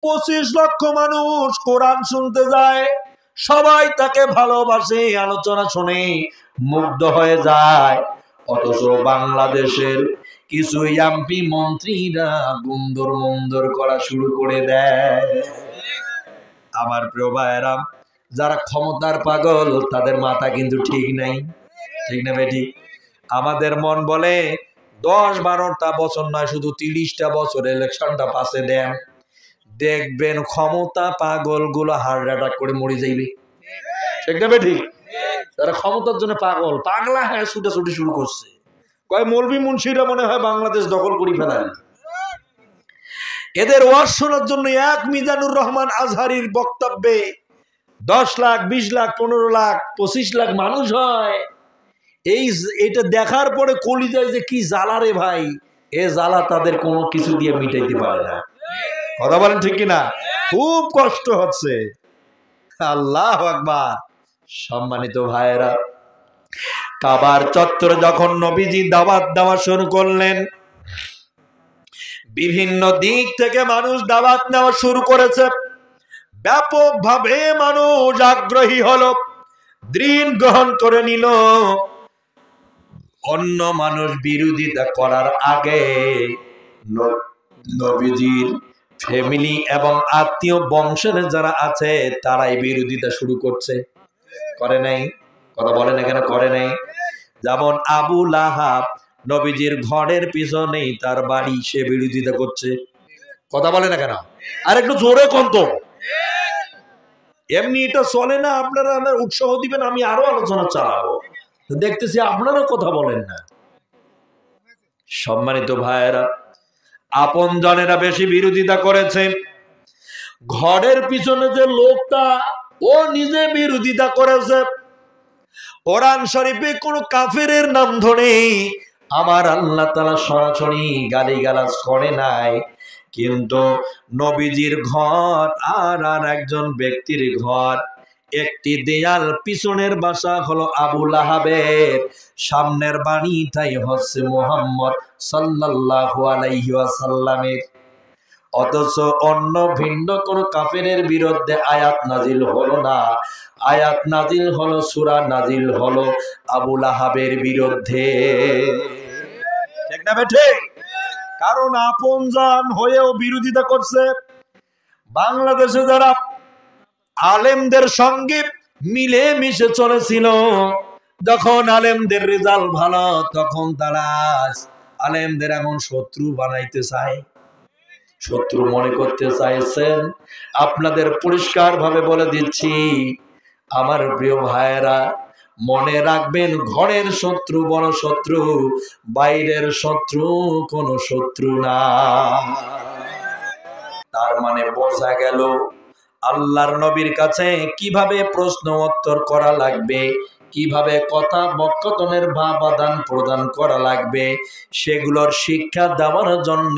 25 লক্ষ মানুষ কোরআন শুনতে যায়, সবাই তাকে ভালোবাসে, আলোচনা শুনে মুগ্ধ হয়ে যায়। অথচ বাংলাদেশের কিছু এমপি মন্ত্রীরা গুন্দর মন্দর করা শুরু করে দেয়। আমার প্রিয় ভাইয়েরা, যারা ক্ষমতার পাগল তাদের মাথা কিন্তু ঠিক নাই, ঠিক না বেটি? আমাদের মন বলে 10-12টা বছর নয়, শুধু 30টা বছর ইলেকশনটা পাশে দেন, দেখবেন ক্ষমতা পাগল গুলো হার্ট অ্যাটাক করে মরে যাইবে, ঠিক না বেটি? তারা ক্ষমতার জন্য পাগল, পাগলা হ্যাঁ ছুটাছুটি শুরু করছে। কয় মৌলভী মুন্সিরা মনে হয় বাংলাদেশ দখল করে ফেলেন। এদের ওয়াজ শোনার জন্য এক মিজানুর রহমান আজহারির বক্তব্যে 10 লাখ, 20 লাখ, 15 লাখ, 25 লাখ মানুষ হয়। এইটা দেখার পরে কলিজায় যে কি জ্বালা রে ভাই, এ জ্বালা তাদের কোনো কিছু দিয়ে মিটাইতে পারে না। কথা বলেন ঠিক কিনা? খুব কষ্ট হচ্ছে। আল্লাহু আকবার। সম্মানিত ভাইয়েরা, কাবার চত্বরে যখন নবীজি দাওয়াত দেওয়া শুরু করলেন, বিভিন্ন দিক থেকে মানুষ দাওয়াত নেওয়া শুরু করেছে। ব্যাপকভাবে মানুষ আগ্রহী হলো, দিন গ্রহণ করে নিল। অন্য মানুষ বিরোধিতা করার আগে নবীজির ফ্যামিলি এবং আত্মীয় বংশের যারা আছে তারাই বিরোধিতা শুরু করছে। করে নাই? কথা বলেন এখানে করে নাই? যেমন আবু লাহাব নবীজির ঘরের পিছনেই তার বাড়ি, সে বিরোধিতা করছে। কথা বলে না কেন? আর একটু জোরে কোন তো, এমনি এটা চলে না। আপনারা উৎসাহ দিবেন, আমি আরো আলোচনা চালাবো। দেখতেছি আপনারা কথা বলেন না। সম্মানিত ভাইয়েরা, আপন জনেরা বেশি বিরোধিতা করেছে। ঘরের পিছনে যে লোকটা, ও নিজে বিরোধিতা করেছে। কোরআন শরীফে কোন কাফেরের নাম ধরে আমার আল্লাহ তাআলা সরাসরি গালিগালাজ করে নাই, কিন্তু নবীজির ঘর আর একজন ব্যক্তির ঘর, একটি দেয়াল, পিছনের বাসা হলো আবু লাহাবের, সামনের বাড়িটাই হচ্ছে মুহাম্মদ সাল্লাল্লাহু আলাইহি ওয়াসাল্লামের। অথচ অন্য ভিন্ন কোন কাফেরের বিরুদ্ধে আয়াত নাজিল হলো না। আয়াত নাজিল হলো, সূরা নাজিল হলো আবু লাহাবের বিরুদ্ধে। ঠিক না বেঠে? কারণ আপনজন হয়েও বিরোধিতা করছে। বাংলাদেশে যারা আলেমদের সঙ্গে মিলে মিশে চলেছিল, যখন আলেমদের রেজাল্ট ভালো, তখন তারা আলেমদের এমন শত্রু বানাইতে চায়, শত্রু মনে করতে চাইছেন। আপনাদের পরিষ্কার ভাবে বলে দিচ্ছি আমার প্রিয় ভাইয়েরা, মনে রাখবেন, ঘরের শত্রু বড় শত্রু, বাইরের শত্রু কোনো শত্রু না। তার মানে বোঝা গেল আল্লাহর নবীর কাছে কিভাবে প্রশ্ন উত্তর করা লাগবে, কিভাবে কথা বক্তব্যের ভাব আদান প্রদান করা লাগবে, সেগুলোর শিক্ষা দেওয়ার জন্য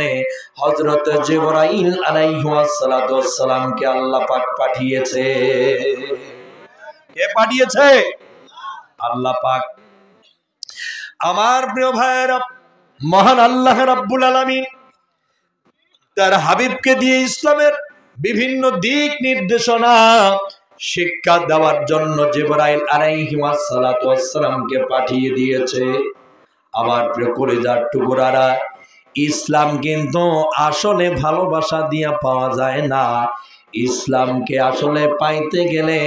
হযরত জিবরাইল আলাইহিস সালামকে আল্লাহ পাক পাঠিয়েছে। কে পাঠিয়েছে? আল্লাহ পাক। আমার প্রিয় ভাইয়েরা, মহান আল্লাহ রাব্বুল আলামিন তার হাবিবকে দিয়ে ইসলামের বিভিন্ন দিক নির্দেশনা শিক্ষা দেওয়ার জন্য জিবরাইল আলাইহিস সালামকে পাঠিয়ে দিয়েছে। আমার প্রিয় কলিজার টুকরারা, ইসলাম কিন্তু আসলে ভালোবাসা দিয়ে পাওয়া যায় না। ইসলামকে আসলে পাইতে গেলে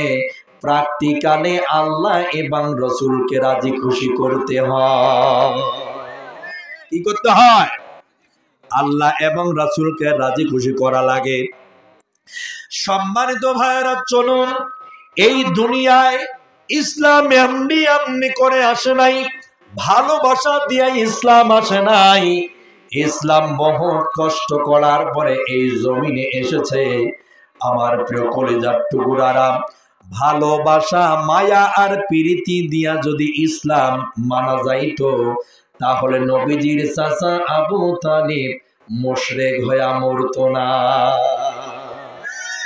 প্র্যাকটিক্যালি আল্লাহ এবং রাসূলকে রাজি খুশি করতে হয়। কি করতে হয়? আল্লাহ এবং রাসূলকে রাজি খুশি করা লাগে। সম্মানিত ভাইয়েরা, চলুন, এই দুনিয়ায় ইসলাম এমনি এমনি করে আসে নাই, ভালোবাসা দিয়ে ইসলাম আসে নাই। ইসলাম বহুত কষ্ট করার পরে এই জমিনে এসেছে। আমার প্রিয় কলিজার টুকরারা, ভালোবাসা, মায়া আর প্রীতি দিয়া যদি ইসলাম মানা যাইতো, তাহলে নবীজির চাচা আবু তালিব মুশরিক হয়ে মরতো না।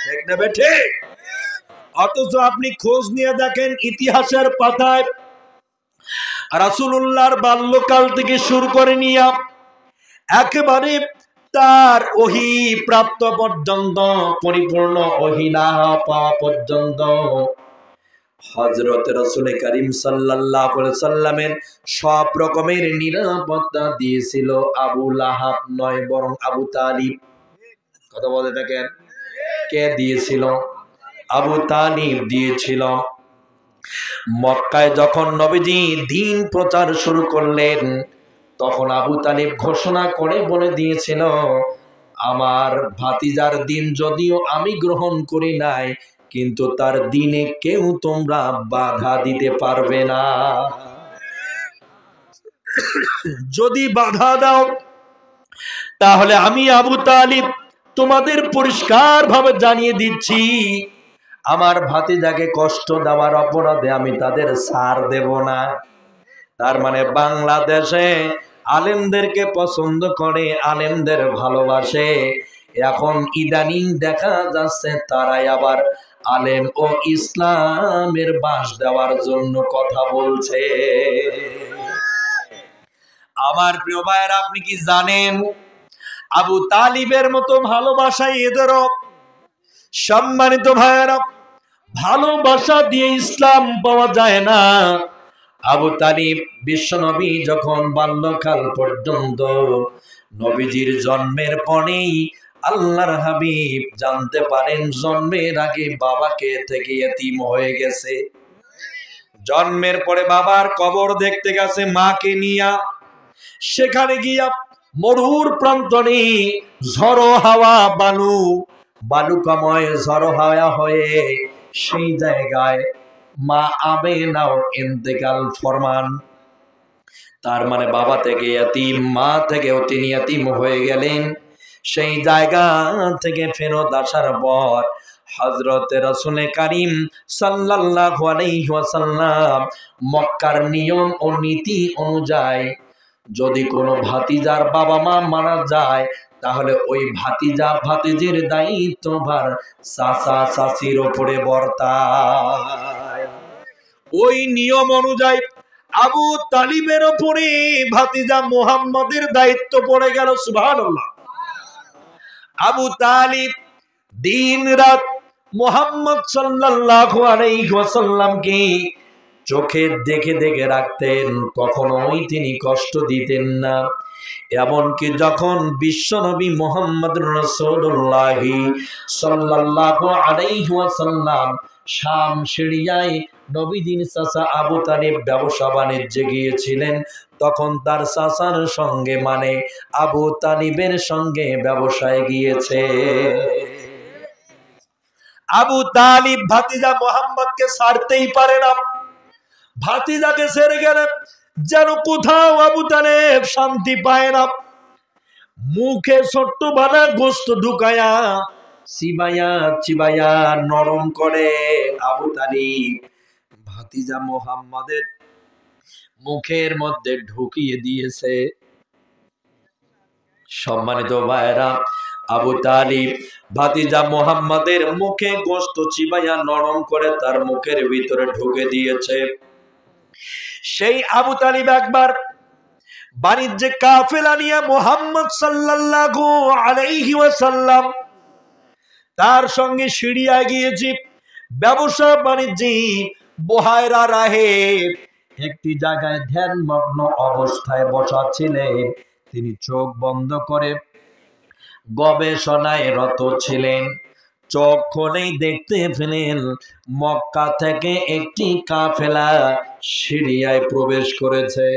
ঠিক না বেঠে? অথচ আপনি খোঁজ নিয়ে দেখেন ইতিহাসের পাতায় রাসূলুল্লাহর বাল্যকাল থেকে শুরু করে নিয়ে একেবারে তার ওহী প্রাপ্ত পর্যন্ত, পরিপূর্ণ ওহী না পাওয়া পর্যন্ত হযরত রাসূল করিম সাল্লাল্লাহু আলাইহি সাল্লামের সব রকমের নিরাপত্তা দিয়েছিল আবু লাহাব নয়, বরং আবু তালিব। কথা বলে দেখেন, কে দিয়েছিল? আবু তালিব দিয়েছিল। মক্কায় যখন নবীজি দ্বীন প্রচার শুরু করলেন, তখন আবু তালিব ঘোষণা করে বলে দিয়েছিল, আমার ভাতিজার দ্বীন যদিও আমি গ্রহণ করি নাই, কিন্তু তার দ্বীনে কেউ তোমরা বাধা দিতে পারবে না। যদি বাধা দাও তাহলে আমি আবু তালিব তোমাদের পরিষ্কার ভাবে জানিয়ে দিচ্ছি, আমার ভাতিজাকে কষ্ট দেওয়ার অপরাধে আমি তাদের ছাড় দেব না। তার মানে বাংলাদেশে আলেমদেরকে পছন্দ করে, আলেমদের ভালোবাসে। এখন ইদানিং দেখা যাচ্ছে তারাই আবার আলেম ও ইসলামের বাস দেওয়ার জন্য কথা বলছে। আমার প্রিয় ভাইয়েরা, আপনি কি জানেন আবু তালিবের মতো ভালোবাসা এদেরও? সম্মানিত ভাইয়েরা, ভালোবাসা দিয়ে ইসলাম পাওয়া যায় না। আবু তালিব বিশ্বনবী যখন বাল্যকাল পর্যন্ত, নবীজির জন্মের পরেই আল্লাহর হাবিব জানতে পারেন জন্মের আগে বাবাকে থেকে এতিম হয়ে গেছে। জন্মের পরে বাবার কবর দেখতে গেছে মাকে নিয়া। সেখানে গিয়া মরুর প্রান্তরে ঝড়ো হাওয়া, বালুকাময় ঝড়ো হাওয়া হয়ে সেই জায়গায় মা আমেনাও ইন্তেকাল ফরমান। তার মানে বাবা থেকে এতিম, মা থেকেও তিনি এতিম হয়ে গেলেন। সেই জায়গা থেকে ফেরত আসার পর হযরত রাসূল করিম সাল্লাল্লাহু আলাইহি ওয়াসাল্লাম মক্কার নিয়ম ও নীতি অনুযায়ী যদি কোনো ভাতিজার বাবা মা মারা যায়, তাহলে ওই ভাতিজা ভাতিজির দায়িত্বভার চাচা চাচির উপরে বর্তায়। ওই নিয়ম অনুযায়ী আবু তালিবের উপরে ভাতিজা মুহাম্মদের দায়িত্ব পড়ে গেল। সুবহানাল্লাহ। আবু তালিব দিন রাত মুহাম্মদ সাল্লাল্লাহু আলাইহি ওয়াসাল্লামকে চোখে দেখে দেখে রাখতেন, কখনোই তিনি কষ্ট দিতেন না। এমনকি যখন বিশ্বনবী মুহাম্মদুর রাসূলুল্লাহ সাল্লাল্লাহু আলাইহি ওয়াসাল্লাম শাম সিরিয়ায় নবীজির চাচা আবু তালিব ব্যবসা বাণিজ্যে গিয়েছিলেন, তখন তার চাচার সঙ্গে মানে আবু তালিবের সঙ্গে ব্যবসায় গিয়েছে। আবু তালিব ভাতিজা মুহাম্মদকে ছাড়তেই পারে না। ভাতিজাকে ছেড়ে গেলে যেন কোথাও আবু তালেব শান্তি পায় না। মুখে ছোট্ট বানা গোস্ত ঢুকায়া চিবাইয়া চিবাইয়া নরম করে আবু তালিব ভাতিজা মুহাম্মাদের মুখের মধ্যে ঢুকিয়ে দিয়েছে। সম্মানিত ভাইরা, আবু তালিব ভাতিজা মুহাম্মাদের মুখে গোস্ত চিবাইয়া নরম করে তার মুখের ভিতরে ঢুকে দিয়েছে। সেই আবু তালিব একবার বাণিজ্যে কাফেলা নিয়ে মুহাম্মদ সাল্লাল্লাহু আলাইহি ওয়াসাল্লাম তার সঙ্গে সিরিয়ায় গিয়েছি। ব্যবসা বাণিজ্যে বুহায়রা রাহে একটি জায়গায় ধ্যানমগ্ন অবস্থায় বসা ছিলেন। তিনি চোখ বন্ধ করে গবেষণায় রত ছিলেন। চোখ খুলেই দেখতে পেলেন মক্কা থেকে একটি কাফেলা সিরিয়ায় প্রবেশ করেছে।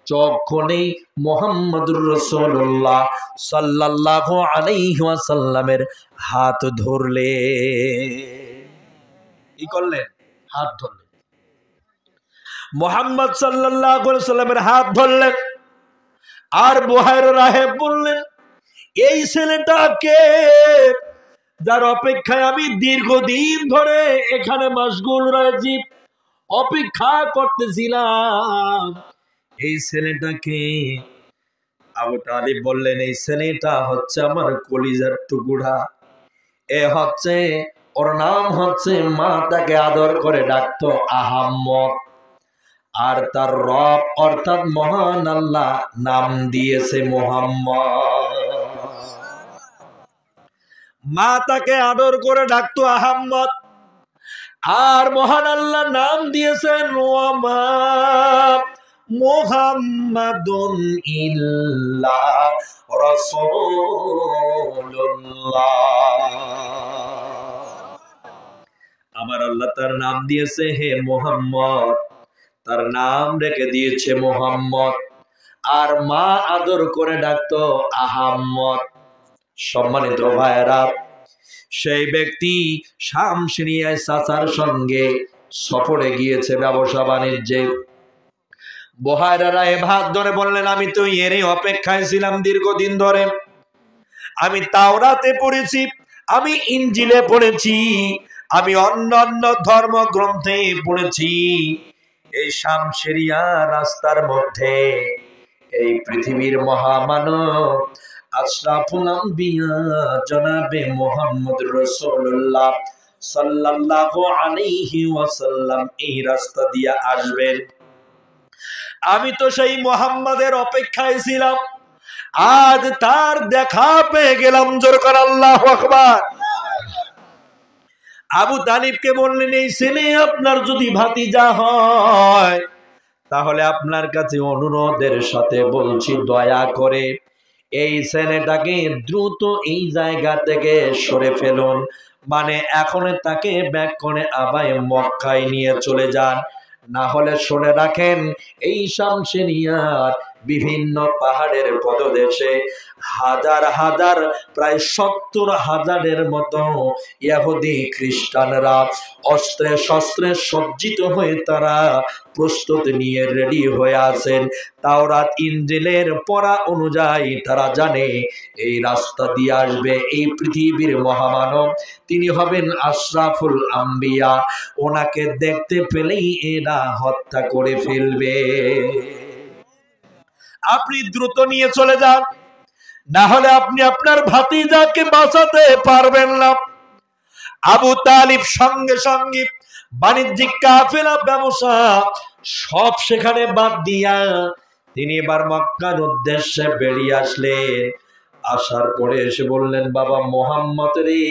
চোখ খুলেই মুহাম্মদুর রাসূলুল্লাহ সাল্লাল্লাহু আলাইহি ওয়াসাল্লামের হাত ধরলে। কি করলেন? হাত ধরলেন। মুহাম্মদ সাল্লাল্লাহু আলাইহি ওয়াসাল্লামের হাত ধরলেন আর বুহায়রা রাহেব বললেন, এই ছেলেটাকে যার অপেক্ষায় আমি দীর্ঘদিন ধরে এখানে মাশগুল রয়েছি, অপেক্ষা করতেছিলাম, এই ছেলেটাকে। আবু তালিব বললেন, এই ছেলেটা হচ্ছে আমার কলিজার টুকরা। এ হচ্ছে, ওর নাম হচ্ছে, মা তাকে আদর করে ডাকতো আহাম্মদ, আর তার রব অর্থাৎ মহান আল্লাহ নাম দিয়েছে মুহাম্মদ। মা তাকে আদর করে ডাকতো আহম্মদ। আর মহান আল্লাহ নাম দিয়েছেন ওয়ামা মুহাম্মাদুন ইল্লা রাসূলুল্লাহ। আমার আল্লাহ তার নাম দিয়েছে হে মুহাম্মদ, তার নাম রেখে দিয়েছে মুহাম্মদ। আর মা আদর করে ডাকতো আহম্মদ। সম্মানিত ভাইরা, সেই ব্যক্তি শাম সিরিয়ায় চাচার সঙ্গে সফরে গিয়েছে ব্যবসা বাণিজ্যে। বুহায়রা রাহেব হাত ধরে বললেন, আমি তো এরই অপেক্ষায় ছিলাম দীর্ঘদিন ধরে। আমি তাওরাতে পড়েছি, আমি ইনজিলে পড়েছি, আমি অন্যান্য ধর্মগ্রন্থে পড়েছি, এই শাম সিরিয়া রাস্তার মধ্যে এই পৃথিবীর মহামানব আশরাফুল আম্বিয়া জনাবে মুহাম্মদ রাসূলুল্লাহ সাল্লাল্লাহু আলাইহি ওয়াসাল্লাম এই রাস্তা দিয়ে আসবেন। আমি তো সেই মুহাম্মাদের অপেক্ষায় ছিলাম, আজ তার দেখা পেয়ে গেলাম। জোর করে আল্লাহু আকবার। আবু তালিবকে বললেন, এই ছেলে আপনার যদি ভাতিজা হয় তাহলে আপনার কাছে অনুরোধের সাথে বলছি, দয়া করে এই ছেলেটাকে দ্রুত এই জায়গা থেকে সরে ফেলুন, মানে এখন তাকে ব্যাক করে আবার মক্কায় নিয়ে চলে যান। না হলে শুনে রাখেন, এই শামসিনিয়ার বিভিন্ন পাহাড়ের পদদেশে হাজার হাজার প্রায় ৭০,০০০-এর মতো ইহুদি খ্রিস্টানরা অস্ত্রে শস্ত্রে সজ্জিত হয়ে তারা প্রস্তুতি নিয়ে রেডি হয়ে আছেন। তাওরাত ইনজিলের পড়া অনুযায়ী তারা জানে এই রাস্তা দিয়ে আসবে এই পৃথিবীর মহামানব, তিনি হবেন আশরাফুল আম্বিয়া। ওনাকে দেখতে পেলেই এরা হত্যা করে ফেলবে। আপনি দ্রুত নিয়ে চলে যান, না হলে আপনি আপনার ভাতিজাকে বাঁচাতে পারবেন না। আবু তালিব সঙ্গে সঙ্গে বাণিজ্যিক কাফেলা ব্যবসা সব সেখানে বাদ দিয়া তিনি এবার মক্কার উদ্দেশ্যে বেরিয়ে আসলেন। আসার পরে এসে বললেন, বাবা মুহাম্মদ রে,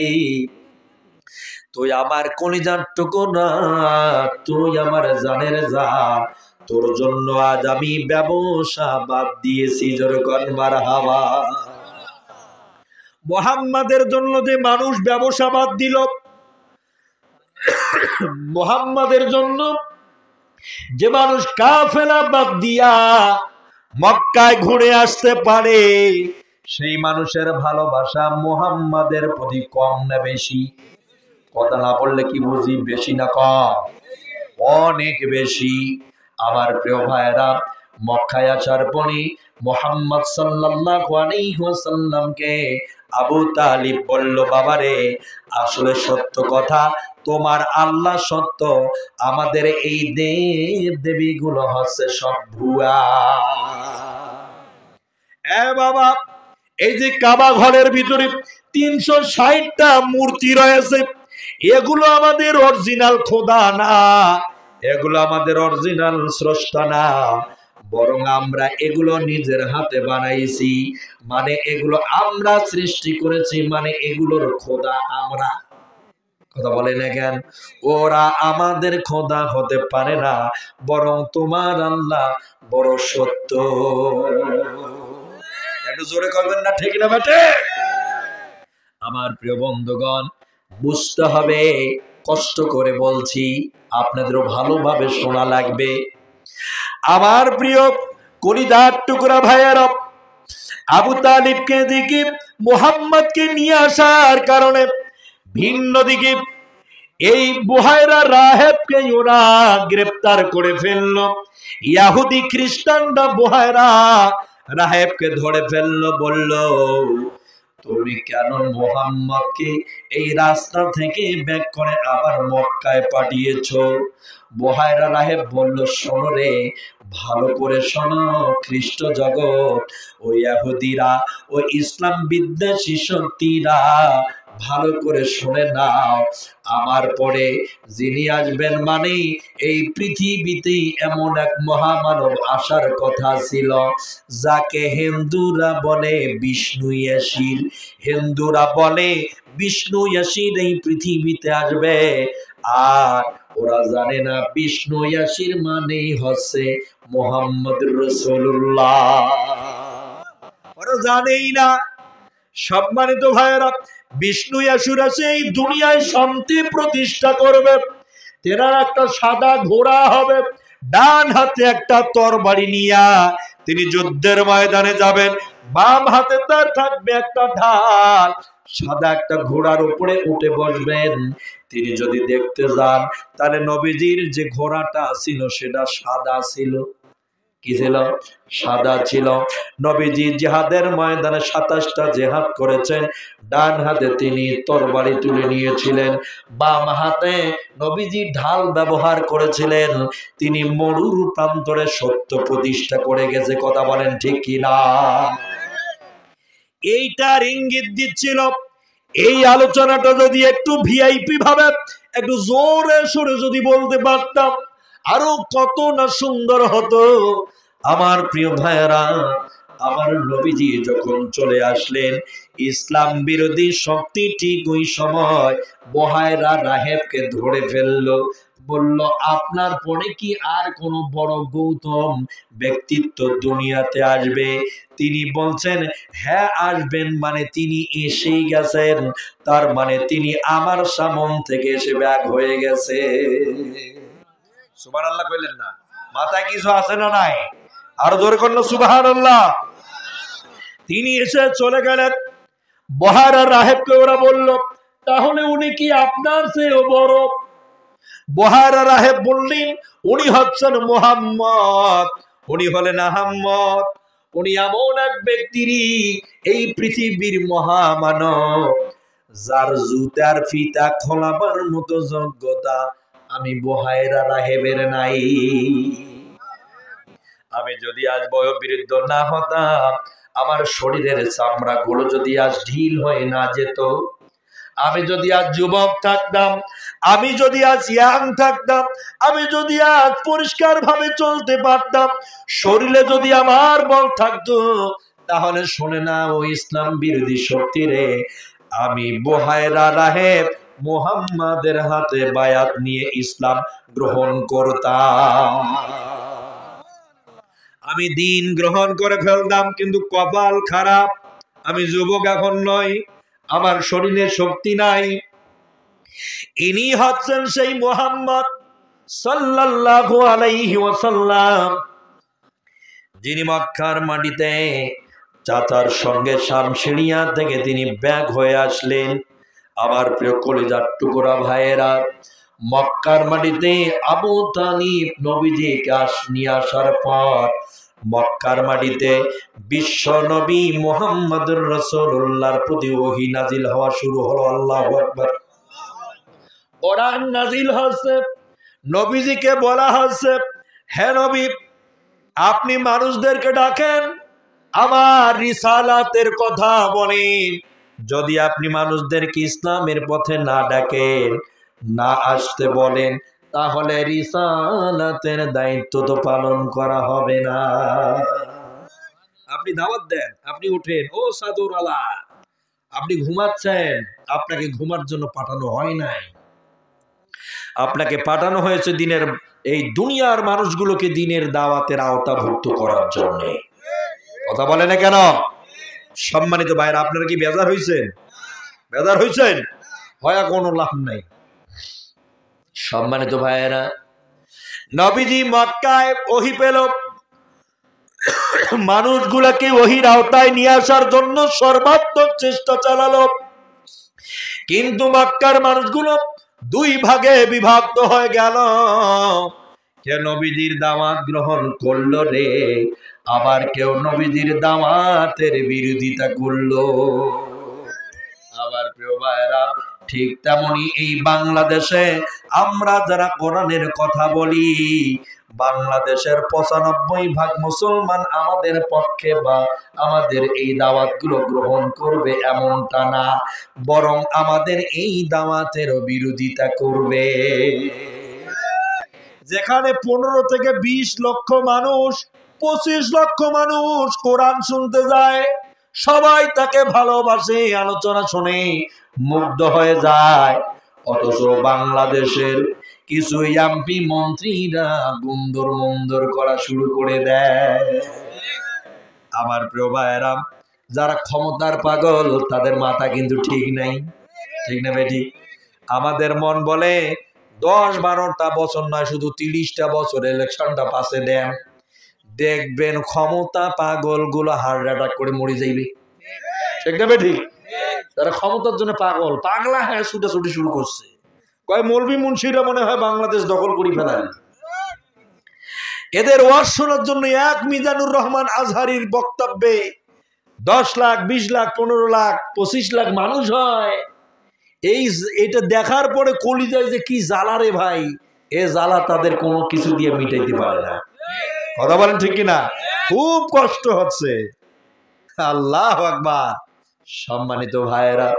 তুই আমার কলিজার টুকরা, তুই আমার জানের জান, তোর জন্য আজ আমি ব্যবসা বাদ দিয়েছি। যেরকম মারহাবা। মুহাম্মাদের জন্য যে মানুষ ব্যবসা বাদ দিল, মুহাম্মাদের জন্য যে মানুষ কাফেলা বাদ দিয়া মক্কায় ঘুরে আসতে পারে, সেই মানুষের ভালোবাসা মুহাম্মাদের প্রতি কম না বেশি? কথা না বললে কি বুঝি? বেশি না কম? অনেক বেশি। আমার প্রিয় ভাইরা, মক্কায় আসার পরে মুহাম্মদ সাল্লাল্লাহু আলাইহি ওয়াসাল্লামকে আবু তালিব বলল, বাবারে, আসলে সত্য কথা, তোমার আল্লাহ সত্য, আমাদের এই দেব দেবীগুলো হচ্ছে সব ভুয়া। বাবা, এই যে কাবা ঘরের ভিতরে ৩৬০টা মূর্তি রয়েছে, এগুলো আমাদের অরিজিনাল খোদা না, এগুলো আমাদের অরিজিনাল স্রষ্টা না, বরং আমরা এগুলো নিজের হাতে বানাইছি, মানে এগুলো আমরা সৃষ্টি করেছি, মানে এগুলোর খোদা আমরা। কথা বলে না কেন? ওরা আমাদের খোদা হতে পারে না, বরং তোমার আল্লাহ বড় সত্য। একটু জোরে করবেন না, ঠিক না বেটে? আমার প্রিয় বন্ধুগণ, বুঝতে হবে, কষ্ট করে বলছি, আপনাদেরও ভালোভাবে শোনা লাগবে। আমার প্রিয় কলিজার টুকরা ভাইয়েরা, আবু তালিবকে দিকে মুহাম্মদকে নিয়ে আসার কারণে ভিন্ন দিকে এই বুহায়রা রাহেবকে ওরা গ্রেফতার করে ফেললো। ইহুদি খ্রিস্টানরা বুহায়রা রাহেবকে ধরে ফেললো, বলল, তুমি কেন মুহাম্মদকে এই রাস্তা থেকে ব্যাক করে আবার মক্কায় পাঠিয়েছো? বুহায়রা রাহেব বলল, শোনো রে, ভালো করে শোনো, খ্রিস্ট জগৎ, ওই ইহুদিরা, ওই ইসলাম বিদ্বেষী শক্তিরা ভালো করে শুনে নাও, আমার পরে যিনি আসবেন মানে এই পৃথিবীতে এমন এক মহামানব আসার কথা ছিল, যাকে হিন্দুরা বলে বিষ্ণু ইয়াসির। হিন্দুরা বলে বিষ্ণু ইয়াসির এই পৃথিবীতে আসবে, আর ওরা জানে না বিষ্ণু ইয়াসির মানেই হচ্ছে মুহাম্মদুর রাসূলুল্লাহ। ওরা জানেই না। সম্মানিত ভাইয়েরা, বিষ্ণু ইয়াসুর আছে এই দুনিয়ায় শান্তি প্রতিষ্ঠা করবে। তেনার একটা সাদা ঘোড়া হবে, ডান হাতে একটা তরবারি নিয়া তিনি যুদ্ধের ময়দানে যাবেন, বাম হাতে তার থাকবে একটা ঢাল। সাদা একটা ঘোড়ার উপরে উঠে বসবেন। তিনি যদি দেখতে যান তাহলে নবীজির যে ঘোড়াটা ছিল সেটা সাদা ছিল। কি ছিল? সাদা ছিল। নবীজি জিহাদের ময়দানে 27টা জিহাদ করেছেন। ডান হাতে তিনি তরবারি তুলে নিয়েছিলেন, বাম হাতে নবীজি ঢাল ব্যবহার করেছিলেন। তিনি মরুর প্রান্তরে সত্য প্রতিষ্ঠা করে গেছে। কথা বলেন ঠিক কিনা? এইটার ইঙ্গিত দিচ্ছিল। এই আলোচনাটা যদি একটু ভিআইপি ভাবে একটু জোরে সোরে যদি বলতে পারতাম আরো কত না সুন্দর হতো। আমার প্রিয় ভাইয়েরা, আমার নবীজি যখন চলে আসলেন, ইসলাম বিরোধী শক্তি ঠিক ওই সময় বহায়রা রাহেবকে ধরে ফেললো। বলল, আপনার পরে কি আর কোন বড় গৌতম ব্যক্তিত্ব দুনিয়াতে আসবে? তিনি বলছেন, হ্যাঁ আসবেন, মানে তিনি এসেই গেছেন, তার মানে তিনি আমার সামন থেকে এসে ব্যাগ হয়ে গেছে। সুবহানাল্লাহ কইলেন না? মাথায় কিছু আছে না নাই? আরো জোরে করলো সুবহানাল্লাহ। তিনি এসে চলে গেলেন। বহায়রা রাহেবকে ওরা বলল, তাহলে উনি কি আপনার চেয়েও বড়? বহায়রা রাহেব বললেন, উনি হচ্ছেন মুহাম্মদ, উনি হলেন আহম্মদ, উনি এমন এক ব্যক্তির এই পৃথিবীর মহামানব যার জুতার ফিতা খোলাবার মতো যোগ্যতা আমি বহায়রা রাহেবের নাই। আমি যদি আজ বয়োবৃদ্ধ না হতাম, আমার শরীরের চামড়া গুলো যদি আজ ঢিল হয়ে না যেত, আমি যদি আজ যুবক থাকতাম, আমি যদি আজ ইয়াং থাকতাম, আমি যদি আজ পরিষ্কার ভাবে চলতে পারতাম, শরীরে যদি আমার বল থাকতো, তাহলে শুনে না ও ইসলাম বিরোধী শক্তি রে, আমি বহায়রা রাহেব মুহাম্মাদের হাতে বায়াত নিয়ে ইসলাম গ্রহণ করতাম। আমি দিন গ্রহণ করে ফেলতাম, কিন্তু কপাল খারাপ, আমি যুবক এখন নয়, আমার শরীরে শক্তি নাই। ইনি হচ্ছেন সেই মুহাম্মদ সাল্লাল্লাহু আলাইহি ওয়াসাল্লাম, যিনি মক্কার মাটিতে চাচার সঙ্গে শামসিনিয়া থেকে তিনি ব্যাগ হয়ে আসলেন। আমার প্রিয় কলিজার টুকরা ভাইয়েরা, মক্কার মাটিতে আবু তালিব নবীজিকে নিয়ে আসার পর মক্কার মাটিতে বিশ্ব নবী মুহাম্মদুর রাসূলুল্লাহর প্রতি ওহী নাজিল হওয়া শুরু হলো। আল্লাহু আকবার। কোরআন নাজিল হচ্ছে, নবীজিকে বলা হচ্ছে, হে নবী, আপনি মানুষদেরকে ডাকেন, আমার রিসালাতের কথা বলেন। যদি আপনি মানুষদেরকে ইসলামের পথে না ডাকেন, না আসতে বলেন, তাহলে রিসালাতের দায়িত্ব তো পালন করা হবে না। আপনি দাওয়াত দেন, আপনি উঠেন, ও সাদুর আলা, আপনি ঘুমাচ্ছেন, আপনাকে ঘুমার জন্য পাঠানো হয় নাই, আপনাকে পাঠানো হয়েছে দিনের এই দুনিয়ার মানুষগুলোকে দিনের দাওয়াতের আওতাভুক্ত করার জন্য। কথা বলে না কেন? সম্মানিত ভাইরা, আপনারা কি বেজার হয়েছেন? বেজার হয়েছেন? হয় কোনো লাভ নাই। সম্মানিত ভাইয়েরা, নবীজি মক্কায় ওহী পেল, মানুষগুলোকে ওহীর আওতায় নিয়ে আসার জন্য সর্বাত্মক চেষ্টা চালালো, কিন্তু মক্কার মানুষগুলো দুই ভাগে বিভক্ত হয়ে গেল। কেউ নবীজির দাওয়াত গ্রহণ করলো রে, আবার কেউ নবীজির দাওয়াতের বিরোধিতা করলো। আবার প্রিয় ভাইরা, ঠিক তেমনি এই বাংলাদেশে আমরা যারা কোরআনের কথা বলি, বাংলাদেশের ৯৫% মুসলমান আমাদের পক্ষে বা আমাদের এই দাওয়াতগুলো গ্রহণ করবে এমনটা না, বরং আমাদের এই দাওয়াতেরও বিরোধিতা করবে। যেখানে 15 থেকে 20 লক্ষ মানুষ, 25 লক্ষ মানুষ কোরআন শুনতে যায়, সবাই তাকে ভালোবাসে, আলোচনা শুনে মুগ্ধ হয়ে যায়, অথচ বাংলাদেশের কিছু এমপি মন্ত্রীরা গুন্দর মন্দর করা শুরু করে দেয়। আমার প্রিয় ভাইয়েরা, যারা ক্ষমতার পাগল তাদের মাথা কিন্তু ঠিক নাই, ঠিক না বেটি? আমাদের মন বলে 10-12টা বছর নয়, শুধু 30টা বছর ইলেকশনটা পাশে দেন, দেখবেন ক্ষমতা পাগল গুলো হার্ট অ্যাটাক করে মরে যাইবে, ঠিক না বেটি? তারা ক্ষমতার জন্য পাগল, পাগলা হ্যাঁ ছুটাছুটি শুরু করছে। কয় মৌলভী মুন্সিরা মনে হয় বাংলাদেশ দখল করে ফেলেন। এদের ওয়াজ শোনার জন্য এক মিজানুর রহমান আজহারির বক্তব্যে 10 লাখ, 20 লাখ, 15 লাখ, 25 লাখ মানুষ হয়। এটা দেখার পরে কলিজায় যে কি জ্বালা রে ভাই, এ জ্বালা তাদের কোনো কিছু দিয়ে মিটাইতে পারে না। কথা বলেন ঠিক কিনা? খুব কষ্ট হচ্ছে। আল্লাহু আকবার। সম্মানিত ভাইয়েরা,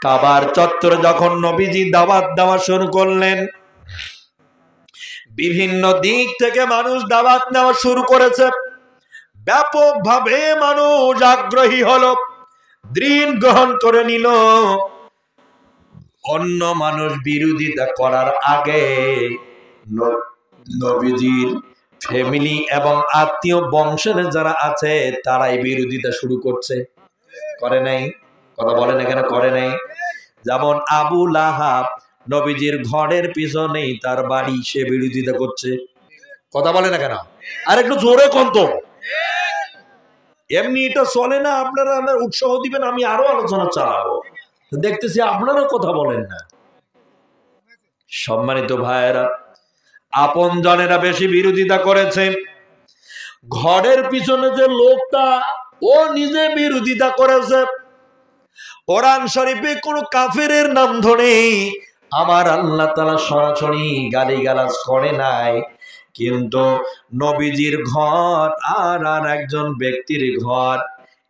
কাবার চত্বরে যখন নবীজি দাওয়াত দেওয়া শুরু করলেন, বিভিন্ন দিক থেকে মানুষ দাওয়াত নেওয়া শুরু করেছে। ব্যাপকভাবে মানুষ আগ্রহী হলো, দিন গ্রহণ করে নিল। অন্য মানুষ বিরোধিতা করার আগে নবীজির ফ্যামিলি এবং আত্মীয় বংশের যারা আছে তারাই বিরোধিতা শুরু করছে। করে নাই? কথা বলেন এখানে করে নাই? যেমন আবু লাহাব, নবীজির ঘরের পিছনেই তার বাড়ি, সে বিরোধিতা করছে। কথা বলে না কেন? আর একটু জোরে কোন তো, এমনি এটা চলে না। আপনারা উৎসাহ দিবেন, আমি আরো আলোচনা চালাবো। দেখতেছি আপনারা কথা বলেন না। সম্মানিত ভাইয়েরা, আপন জনেরা বেশি বিরোধিতা করেছে। ঘরের পিছনে যে লোকটা, ও নিজে বিরোধিতা করেছে। কোরআন শরীফে কোন কাফেরের নাম ধরে আমার আল্লাহ তাআলা সরাসরি গালিগালাজ করে নাই, কিন্তু নবীজির ঘর আর একজন ব্যক্তির ঘর,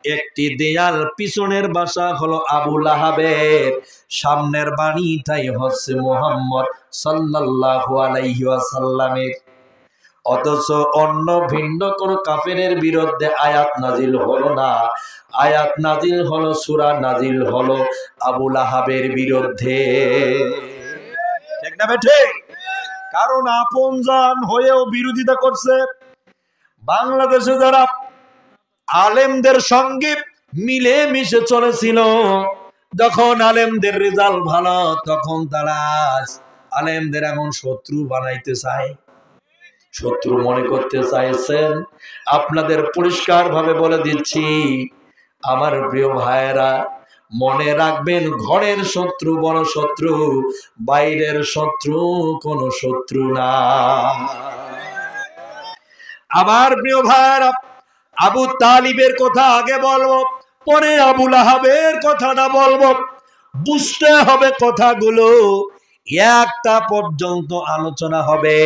একটি দেয়াল, পিছনের বাসা হলো আবু লাহাবের, সামনের বাড়িটাই হচ্ছে মুহাম্মদ সাল্লাল্লাহু আলাইহি ওয়াসাল্লামের। অথচ অন্য ভিন্ন কোন কাফেরের বিরুদ্ধে আয়াত নাজিল হলো না। আয়াত নাজিল হলো, সূরা নাজিল হলো আবু লাহাবের বিরুদ্ধে। ঠিক না বেঠে? কারণ আপনজন হয়েও বিরোধিতা করছে। বাংলাদেশে যারা আলেমদের সঙ্গে মিলে মিশে চলেছিল, যখন আলেমদের রেজাল্ট ভালো, তখন তারা আলেমদের এমন শত্রু বানাইতে চায়, শত্রু মনে করতে চাইছেন। আপনাদের পরিষ্কার ভাবে বলে দিচ্ছি আমার প্রিয় ভাইয়েরা, মনে রাখবেন, ঘরের শত্রু বড় শত্রু, বাইরের শত্রু কোন শত্রু না। আমার প্রিয় ভাইয়েরা, আবু তালিবের কথা আগে বলবো, পরে আবু লাহাবের কথাটা বলবো। বুঝতে হবে কথাগুলো, একটা পর্যন্ত আলোচনা হবে।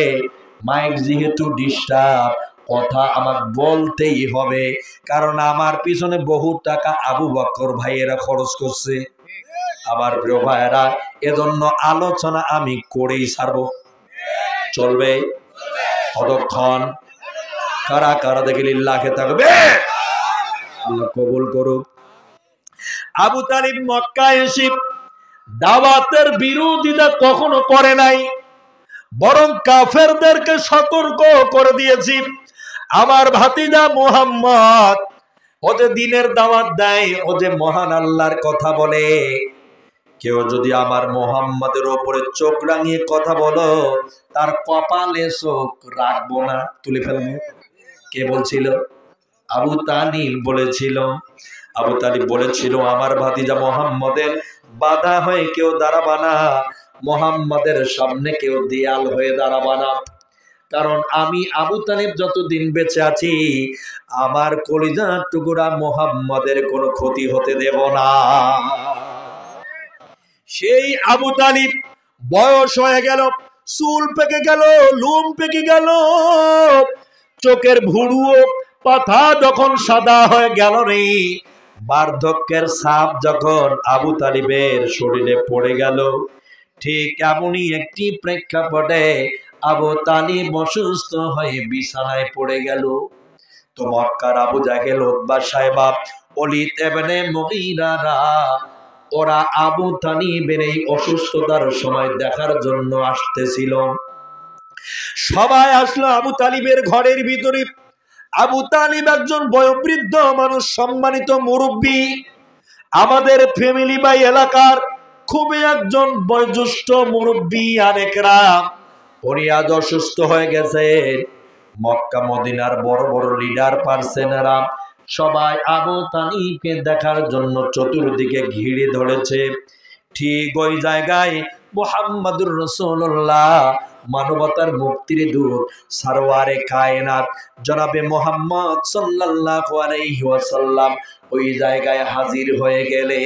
মাইক যেহেতু ডিস্টার্ব, কথা আমার বলতেই হবে, কারণ আমার পিছনে বহু টাকা আবু বকর ভাইয়েরা খরচ করছে। আমার প্রিয় ভাইয়েরা, এজন্য আলোচনা আমি করেই ছাড়বো। চলবে কতক্ষণ? কারা কারা দেখে লিল্লাহে থাকবে, আল্লাহ কবুল করুক। আবু তালিব মক্কায় এসে দাওয়াতের বিরোধিতা কখনো করে নাই, বরং কাফেরদেরকে সতর্ক করে দিয়েছি, আমার ভাতিজা মুহাম্মদ ও যে দিনের দাওয়াত দেয়, ও যে মহান আল্লাহর কথা বলে, কেউ যদি আমার মুহাম্মাদের উপরে চোখ রাঙিয়ে কথা বলো, তার কপালে চোখ রাখবো না, তুলে ফেলবো। কে বলছিল? আবু তালিব বলেছিল। আবু তালিব বলেছিল, আমার ভাতিজা মুহাম্মাদের বাধা হয়ে কেউ দাঁড়াবা না, মুহাম্মাদের সামনে কেউ দেয়াল হয়ে দাঁড়াবা না, কারণ আমি আবু তালিব যতদিন বেঁচে আছি, আমার কলিজার টুকরা মুহাম্মাদের কোনো ক্ষতি হতে দেব না। সেই আবু তালিব বয়স হয়ে গেল, চুল পেকে গেল, লোম পেকে গেল, চোখের ভুরুও পাতা যখন সাদা হয়ে গেল রে, বার্ধক্যের ছাপ যখন আবু তালিবের শরীরে পড়ে গেল, ঠিক এমনই একটি প্রেক্ষাপটে আবু তালিব অসুস্থ হয়ে বিছানায় পড়ে গেল। তো মক্কার আবু জাহেল, উতবা, সাইবা, ওলীদ ইবনে মুগীরারা ওরা আবু তালিবের এই অসুস্থতার সময় দেখার জন্য আসতেছিল। সবাই আসলো আবু তালিবের ঘরের ভিতরে। আবু তালিব একজন বয়োবৃদ্ধ মানুষ, সম্মানিত মুরব্বী, আমাদের ফ্যামিলি বা এলাকার খুবই একজন বয়োজ্যেষ্ঠ মুরব্বী। আনেকরা উনি আজ অসুস্থ হয়ে গেছেন। মক্কা মদিনার বড় বড় লিডার পার্সনেরা সবাই আবু তালিবকে দেখার জন্য চতুর্দিকে ঘিরে ধরেছে। ঠিক ওই জায়গায় মুহাম্মাদুর রাসূলুল্লাহ, মানবতার মুক্তির দূত, সারওয়ারে কায়নাত জনাবে মুহাম্মদ সাল্লাল্লাহু আলাইহি ওয়াসাল্লাম ওই জায়গায় হাজির হয়ে গেলে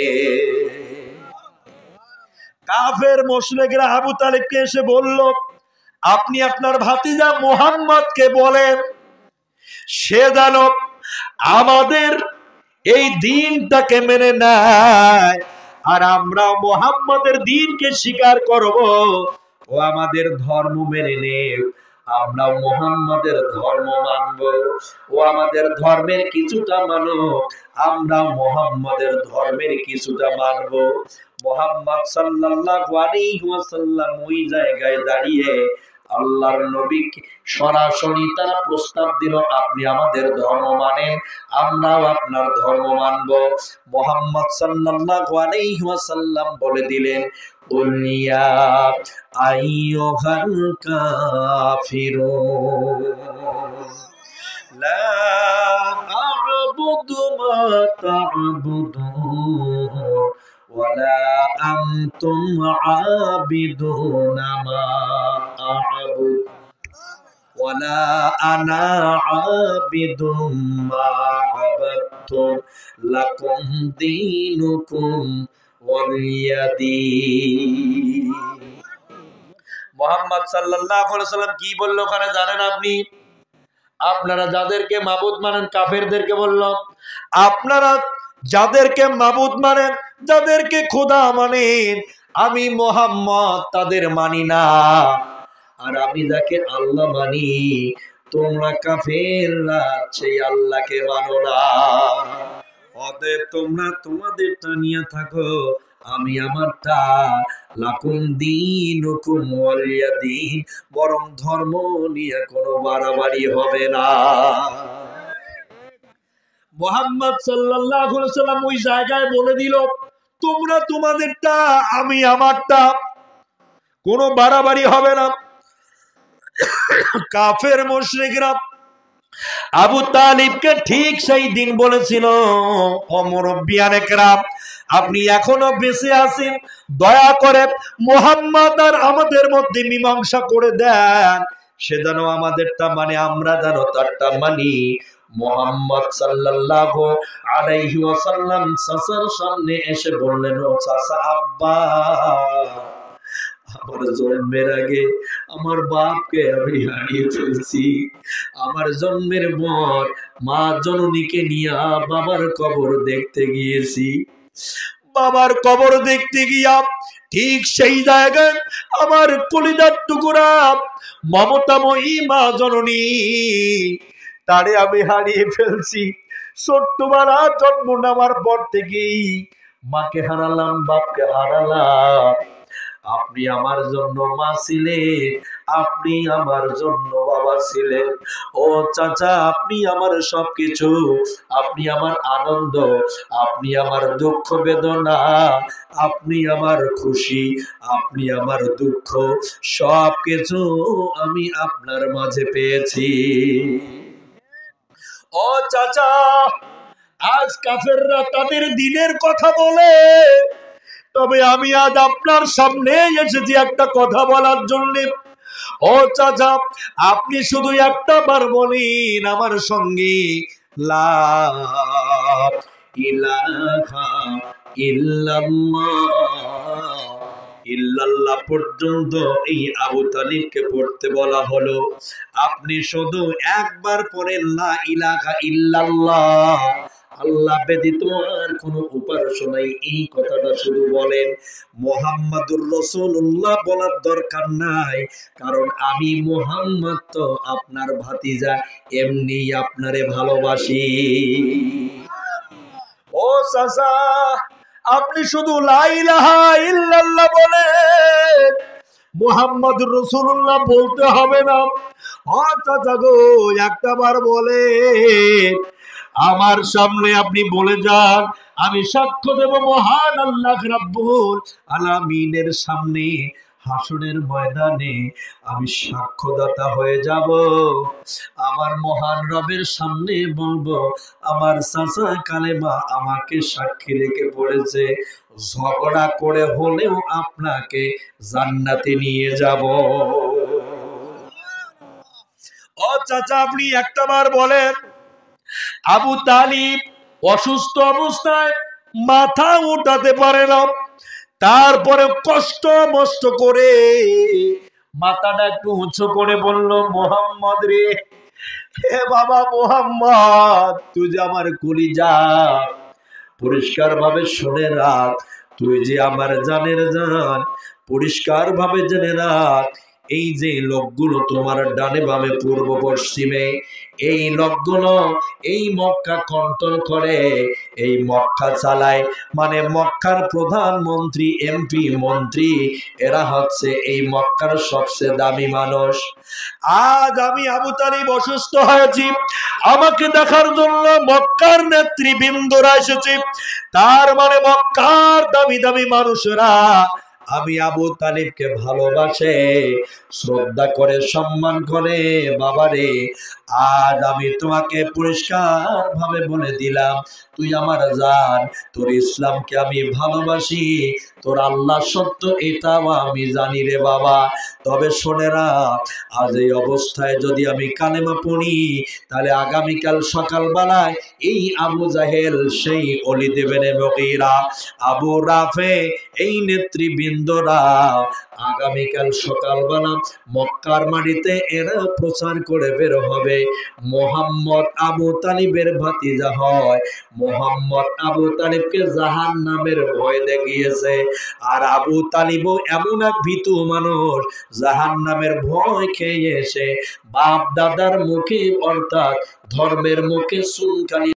কাফের মুশরিকরা আবু তালিবকে এসে বলল, আপনি আপনার ভাতিজা মুহাম্মদকে বলেন সে যেন আমাদের এই দিনটাকে মেনে নেয়, আর আমরা মুহাম্মাদের দিনকে স্বীকার করব। ও আমাদের ধর্ম মেনে নেয়, আমরা মুহাম্মাদের ধর্ম মানব। ও আমাদের ধর্মের কিছুটা মানুক, আমরা মুহাম্মাদের ধর্মের কিছুটা মানব। মুহাম্মদ সাল্লাল্লাহু আলাইহি ওয়াসাল্লাম ওই জায়গায় দাঁড়িয়ে আল্লাহর নবীকে সরাসরি তারা প্রস্তাব দিল, আপনি আমাদের ধর্ম মানেন, আমরাও আপনার ধর্ম মানব। মুহাম্মদ সাল্লাল্লাহু আলাইহি ওয়াসাল্লাম বলে দিলেন, উলিয়া আইয়ুহাল কাফিরুন লা আ'বুদু মা তা'বুদুন ওয়ালা আনতুম আবিদুনা মা আ'বুদু ওয়ালা আনা আবিদুম মা আবাদতুম লাকুম দীনুকুম ওয়ালিয়া দীন। মুহাম্মদ সাল্লাল্লাহু আলাইহি ওয়াসাল্লাম কি বলল ওখানে জানেন আপনি? আপনারা যাদেরকে মাবুদ মানেন, কাফেরদেরকে বলল, আপনারা যাদেরকে মাবুদ মানেন, যাদেরকে খোদা মানেন, আমি মুহাম্মদ তাদের মানি না, আর আমি যাকে আল্লাহ মানি তোমরা কাফেররা সেই আল্লাহকে মানো না। অতএব তোমরা তোমাদেরটা নিয়ে থাকো, আমি আমারটা, লাকুম দীনুকুম ওয়ালিয়া দীন, বরং ধর্ম নিয়ে কোনো বাড়াবাড়ি হবে না। মুহাম্মদ সাল্লাল্লাহু আলাইহি ওয়াসাল্লাম ওই জায়গায় বলে দিল, তোমরা তোমাদেরটা, আমি আমারটা, কোনো বাড়াবাড়ি হবে না। কাফের মুশরিকরা আবু তালিবকে ঠিক সেই দিন বলেছিল, ও মুরব্বি আনেকরাম, আপনি এখনো বেঁচে আছেন, দয়া করে মুহাম্মদ আর আমাদের মধ্যে মীমাংসা করে দেন, সে যেন আমাদেরটা মানে, আমরা যেন তারটা মানি। মুহাম্মদ সাল্লাল্লাহু আলাইহি ওয়াসাল্লাম চাচার সামনে এসে বললেন, ও চাচা, আব্বা, আমার জন্মের আগে আমার বাপকে আমি হারিয়ে ফেলছি। আমার জন্মের পর মা জননীকে নিয়ে বাবার কবর দেখতে গিয়েছি। বাবার কবর দেখতে গিয়া ঠিক সেই জায়গায় আমার কলিজার টুকরা মমতাময়ী মা জননী, তারে আমি হারিয়ে ফেলছি। ছোট্টবেলা জন্ম নেওয়ার পর থেকেই মাকে হারালাম, বাপকে হারালাম। আপনি আমার জন্য মা ছিলেন, আপনি আমার জন্য বাবা ছিলেন। ও চাচা, আপনি আমার সবকিছু, আপনি আমার আনন্দ, আপনি আমার দুঃখ বেদনা, আপনি আমার খুশি, আপনি আমার দুঃখ, সবকিছু আমি আপনার মাঝে পেয়েছি। ও চাচা, আজ কাফেররা তাদের দিনের কথা বলে, তবে আমি আজ আপনার সামনে এসেছি একটা কথা বলার জন্য। ও চাচা, আপনি শুধু একটা বার বলেন আমার সঙ্গে, লা ইলাহা ইল্লাল্লাহ ইল্লাল্লাহ পর্যন্ত এই আবু তালিবকে পড়তে বলা হলো। আপনি শুধু একবার পড়েন লা ইলাহা ইল্লাল্লাহ, আল্লাহ ব্যতীত আর কোনো উপাস্য নাই, এই কথাটা শুধু বলেন। মুহাম্মাদুর রাসূলুল্লাহ বলার দরকার নাই, কারণ আমি মুহাম্মদ তো আপনার ভাতিজা, এমনি আপনারে ভালোবাসি। ও চাচা, আপনি শুধু লা ইলাহা ইল্লাল্লাহ বলেন, মুহাম্মাদুর রাসূলুল্লাহ বলতে হবে না। ও চাচা গো, একটাবার বলেন, আমার সামনে আপনি বলে যান, আমি সাক্ষ্য দেব মহান আল্লাহ রাব্বুল আলামিনের সামনে, হাসরের ময়দানে আমি সাক্ষ্যদাতা হয়ে যাব। আমার মহান রবের সামনে বলবো, আমার চাচা কালেমা আমাকে সাক্ষী রেখে পড়েছে, ঝগড়া করে হলেও আপনাকে জান্নাতে নিয়ে যাব। ও চাচা, আপনি একটাবার বলেন, আবু তালিব অসুস্থ অবস্থায় মাথা উঠাতে পারে না, তারপরে কষ্ট মষ্ট করে মাথাটা একটু উঁচু করে বলল, মোহাম্মদ রে, হে বাবা মোহাম্মদ, তুই যে আমার কলিজা, পরিষ্কার ভাবে শুনে রাখ, তুই যে আমার জানের জান, পরিষ্কার ভাবে জেনে রাখ, এই যে লোকগুলো তোমার ডানে বামে পূর্ব পশ্চিমে, এই লোকগুলো এই মক্কা কন্ট্রোল করে, এই মক্কা চালায়, মানে মক্কার প্রধানমন্ত্রী, এমপি, মন্ত্রী, এরা হচ্ছে এই মক্কার সবচেয়ে দামি মানুষ। আজ আমি আবু তালিব অসুস্থ হয়েছি, আমাকে দেখার জন্য মক্কার নেতৃবৃন্দরা এসেছে, তার মানে মক্কার দামি দামি মানুষরা আমি আবু তালিবকে ভালোবাসে, শ্রদ্ধা করে, সম্মান করে। বাবারে, আজ আমি তোমাকে পরিষ্কার ভাবে বলে দিলাম, তুই আমার জান, তোর ইসলামকে আমি ভালোবাসি, তোর আল্লাহ সত্য এটাও আমি জানি রে বাবা। তবে শোনে রাখ, আজ এই অবস্থায় যদি আমি কালেমা পড়ি, তাহলে আগামীকাল সকালবেলায় এই আবু জাহেল, সেই অলিদ ইবনে মুগীরা, আবু রাফে, এই নেতৃবৃন্দরা আগামীকাল সকালবেলা মক্কার মাটিতে এরা প্রচার করে বের হবে, মুহাম্মদ আবু তালিবের ভাতিজা হয়, মুহাম্মদ আবু তালিবকে জাহান্নামের ভয় দেখিয়েছে। আর আবু তালিবও এমন এক ভীতু মানুষ, জাহান্নামের ভয় খেয়ে এসে বাপ দাদার মুখে, অর্থাৎ ধর্মের মুখে চুনকালি